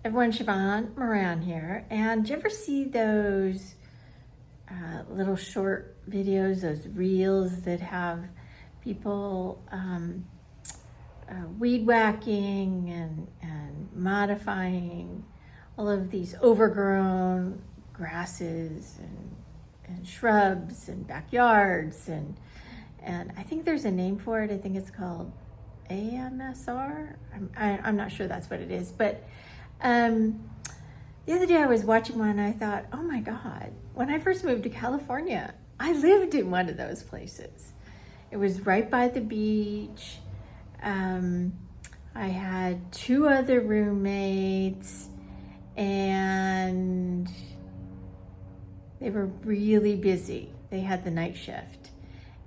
Everyone, Sheevaun here. And do you ever see those little short videos, those reels that have people weed whacking and modifying all of these overgrown grasses and shrubs and backyards and I think there's a name for it. I think it's called AMSR. I'm not sure that's what it is, but the other day I was watching one and I thought, oh my God, when I first moved to California, I lived in one of those places. It was right by the beach. I had two other roommates and they were really busy. They had the night shift.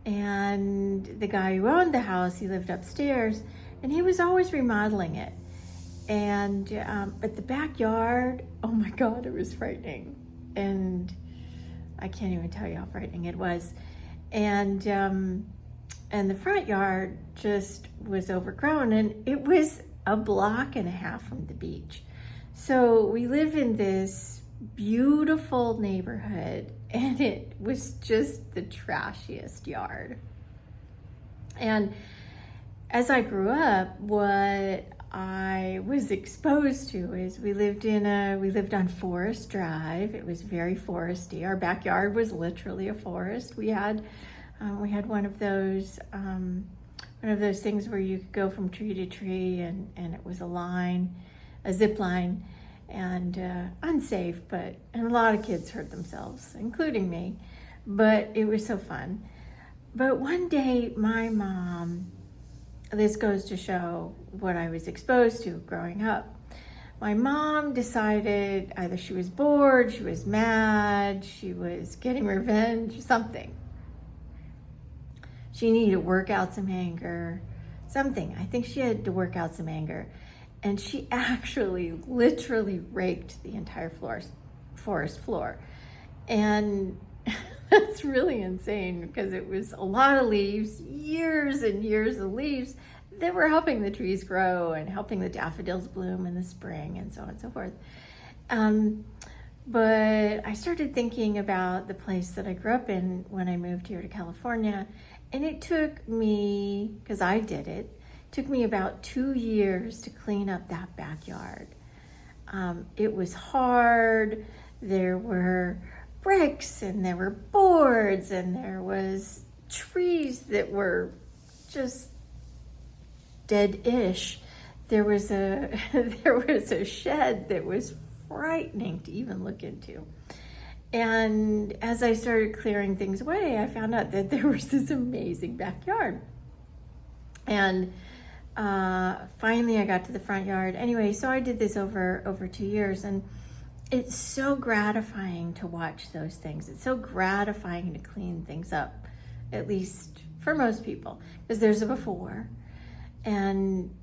And the guy who owned the house, he lived upstairs and he was always remodeling it. And but the backyard, oh my God, it was frightening. And I can't even tell you how frightening it was. And the front yard just was overgrown, and it was a block and a half from the beach. So we live in this beautiful neighborhood, and it was just the trashiest yard. And as I grew up, what I was exposed to is we lived on Forest Drive. It was very foresty. Our backyard was literally a forest. We had one of those things where you could go from tree to tree, and it was a zip line, and unsafe, and a lot of kids hurt themselves, including me, but it was so fun. But one day my mom, this goes to show what I was exposed to growing up. My mom decided either she was bored, she was mad, she was getting revenge, something. She needed to work out some anger, something. I think she had to work out some anger. And she actually literally raked the entire forest floor. And that's really insane because it was a lot of leaves, years and years of leaves that were helping the trees grow and helping the daffodils bloom in the spring and so on and so forth. But I started thinking about the place that I grew up in when I moved here to California. And it took me, because I did it, took me about 2 years to clean up that backyard. It was hard. There were bricks and there were boards and there was trees that were just dead-ish. There was a shed that was frightening to even look into. And as I started clearing things away, I found out that there was this amazing backyard. And finally I got to the front yard. Anyway, so I did this over 2 years, and it's so gratifying to watch those things. It's so gratifying to clean things up, at least for most people, because there's a before and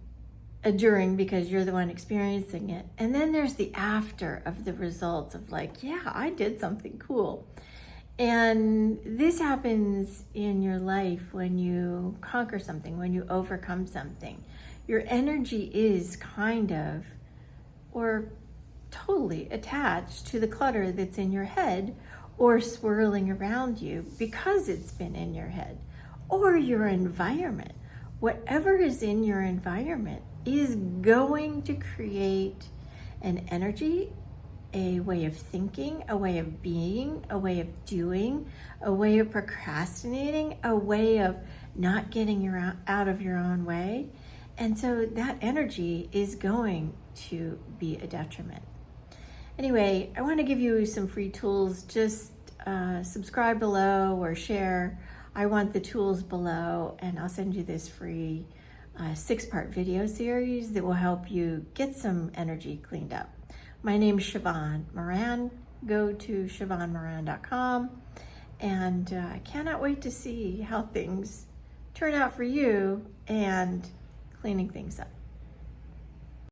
a during, because you're the one experiencing it. And then there's the after of the results of like, yeah, I did something cool. And this happens in your life when you conquer something, when you overcome something. Your energy is kind of, or totally attached to the clutter that's in your head or swirling around you because it's been in your head, or your environment. Whatever is in your environment is going to create an energy, a way of thinking, a way of being, a way of doing, a way of procrastinating, a way of not getting out of your own way. And so that energy is going to be a detriment. Anyway, I want to give you some free tools. Just subscribe below or share. I want the tools below, and I'll send you this free 6-part video series that will help you get some energy cleaned up. My name's Sheevaun Moran. Go to SheevaunMoran.com, and I cannot wait to see how things turn out for you and cleaning things up.